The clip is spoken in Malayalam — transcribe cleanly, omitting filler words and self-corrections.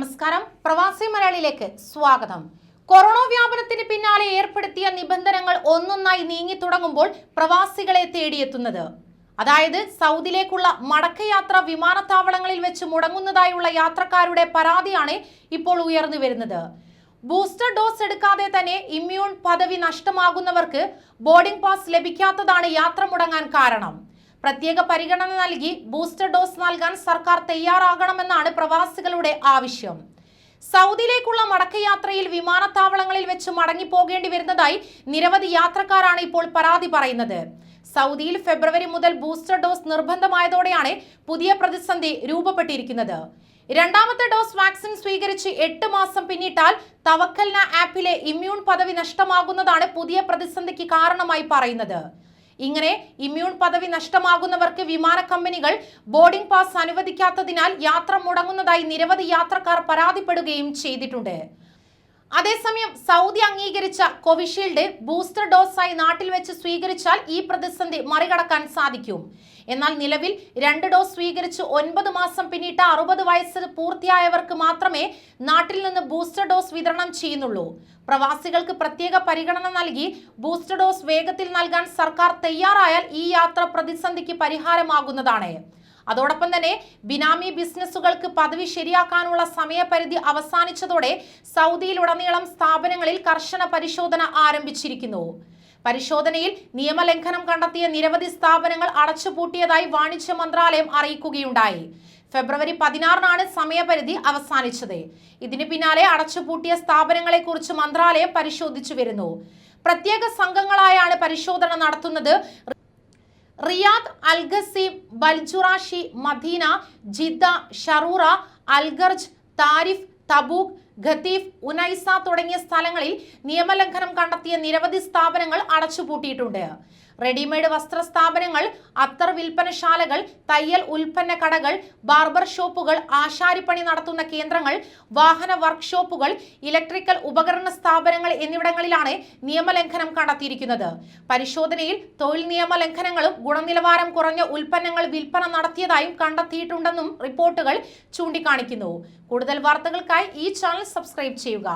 നമസ്കാരം. പ്രവാസി മലയാളിയിലേക്ക് സ്വാഗതം. കൊറോണ വ്യാപനത്തിന് പിന്നാലെ ഏർപ്പെടുത്തിയ നിബന്ധനകൾ ഒന്നൊന്നായി നീങ്ങി തുടങ്ങുമ്പോൾ പ്രവാസികളെ തേടിയെത്തുന്നത്, അതായത് സൗദിയിലേക്കുള്ള മടക്കയാത്ര വിമാനത്താവളങ്ങളിൽ വെച്ച് മുടങ്ങുന്നതായുള്ള യാത്രക്കാരുടെ പരാതിയാണ് ഇപ്പോൾ ഉയർന്നു വരുന്നത്. ബൂസ്റ്റർ ഡോസ് എടുക്കാതെ തന്നെ ഇമ്മ്യൂൺ പദവി നഷ്ടമാകുന്നവർക്ക് ബോർഡിംഗ് പാസ് ലഭിക്കാത്തതാണ് യാത്ര മുടങ്ങാൻ കാരണം. പ്രത്യേക പരിഗണന നൽകി ബൂസ്റ്റർ ഡോസ് നൽകാൻ സർക്കാർ തയ്യാറാകണമെന്നാണ് പ്രവാസികളുടെ ആവശ്യം. സൗദിയിലേക്കുള്ള മടക്കയാത്രയിൽ വിമാനത്താവളങ്ങളിൽ വെച്ച് മടങ്ങിപ്പോകേണ്ടി വരുന്നതായി നിരവധി യാത്രക്കാരാണ് ഇപ്പോൾ പരാതി പറയുന്നത്. സൗദിയിൽ ഫെബ്രുവരി മുതൽ ബൂസ്റ്റർ ഡോസ് നിർബന്ധമായതോടെയാണ് പുതിയ പ്രതിസന്ധി രൂപപ്പെട്ടിരിക്കുന്നത്. രണ്ടാമത്തെ ഡോസ് വാക്സിൻ സ്വീകരിച്ച് 8 മാസം പിന്നിട്ടാൽ തവക്കൽന ആപ്പിലെ ഇമ്മ്യൂൺ പദവി നഷ്ടമാകുന്നതാണ് പുതിയ പ്രതിസന്ധിക്ക് കാരണമായി പറയുന്നത്. ഇങ്ങനെ ഇമ്മ്യൂൺ പദവി നഷ്ടമാകുന്നവർക്ക് വിമാന കമ്പനികൾ ബോർഡിംഗ് പാസ് അനുവദിക്കാത്തതിനാൽ യാത്ര മുടങ്ങുന്നതായി നിരവധി യാത്രക്കാർ പരാതിപ്പെടുകയും ചെയ്തിട്ടുണ്ട്. അതേസമയം സൗദി അംഗീകരിച്ച കോവിഷീൽഡ് ബൂസ്റ്റർ ഡോസായി നാട്ടിൽ വെച്ച് സ്വീകരിച്ചാൽ ഈ പ്രതിസന്ധി മറികടക്കാൻ സാധിക്കും. എന്നാൽ നിലവിൽ 2 ഡോസ് സ്വീകരിച്ച് 9 മാസം പിന്നിട്ട 60 വയസ്സ് പൂർത്തിയായവർക്ക് മാത്രമേ നാട്ടിൽ നിന്ന് ബൂസ്റ്റർ ഡോസ് വിതരണം ചെയ്യുന്നുള്ളൂ. പ്രവാസികൾക്ക് പ്രത്യേക പരിഗണന നൽകി ബൂസ്റ്റർ ഡോസ് വേഗത്തിൽ നൽകാൻ സർക്കാർ തയ്യാറായാൽ ഈ യാത്ര പ്രതിസന്ധിക്ക് പരിഹാരമാകുന്നതാണ്. അതോടൊപ്പം തന്നെ ബിനാമി ബിസിനസ്സുകൾക്ക് പദവി ശരിയാക്കാനുള്ള സമയപരിധി അവസാനിച്ചതോടെ സൗദിയിലുടനീളം സ്ഥാപനങ്ങളിൽ കർശന പരിശോധന ആരംഭിച്ചിരിക്കുന്നു. പരിശോധനയിൽ നിയമലംഘനം കണ്ടെത്തിയ നിരവധി സ്ഥാപനങ്ങൾ അടച്ചുപൂട്ടിയതായി വാണിജ്യ മന്ത്രാലയം അറിയിക്കുകയുണ്ടായി. ഫെബ്രുവരി 16-നാണ് സമയപരിധി അവസാനിച്ചത്. ഇതിന് പിന്നാലെ അടച്ചുപൂട്ടിയ സ്ഥാപനങ്ങളെ കുറിച്ച് മന്ത്രാലയം പരിശോധിച്ചു വരുന്നു. പ്രത്യേക സംഘങ്ങളായാണ് പരിശോധന നടത്തുന്നത്. Riyadh, Al Qassim, Baljurashi, Medina, Jeddah, Sharurah, Al Kharj, Turaif, Tabuk, Qatif, Unaizah തുടങ്ങിയ സ്ഥലങ്ങളിൽ നിയമലംഘനം കണ്ടെത്തിയ നിരവധി സ്ഥാപനങ്ങൾ അടച്ചുപൂട്ടിയിട്ടുണ്ട്. റെഡിമെയ്ഡ് വസ്ത്ര സ്ഥാപനങ്ങൾ, അത്തർ വിൽപ്പനശാലകൾ, തയ്യൽ ഉൽപ്പന്ന കടകൾ, ബാർബർ ഷോപ്പുകൾ, ആശാരിപ്പണി നടത്തുന്ന കേന്ദ്രങ്ങൾ, വാഹന വർക്ക്ഷോപ്പുകൾ, ഇലക്ട്രിക്കൽ ഉപകരണ സ്ഥാപനങ്ങൾ എന്നിവിടങ്ങളിലാണ് നിയമലംഘനം കണ്ടെത്തിയിരിക്കുന്നത്. പരിശോധനയിൽ തൊഴിൽ നിയമലംഘനങ്ങളും ഗുണനിലവാരം കുറഞ്ഞ ഉൽപ്പന്നങ്ങൾ വിൽപ്പന നടത്തിയതായും കണ്ടെത്തിയിട്ടുണ്ടെന്നും റിപ്പോർട്ടുകൾ ചൂണ്ടിക്കാണിക്കുന്നു. കൂടുതൽ വാർത്തകൾക്കായി ഈ ചാനൽ സബ്സ്ക്രൈബ് ചെയ്യുക.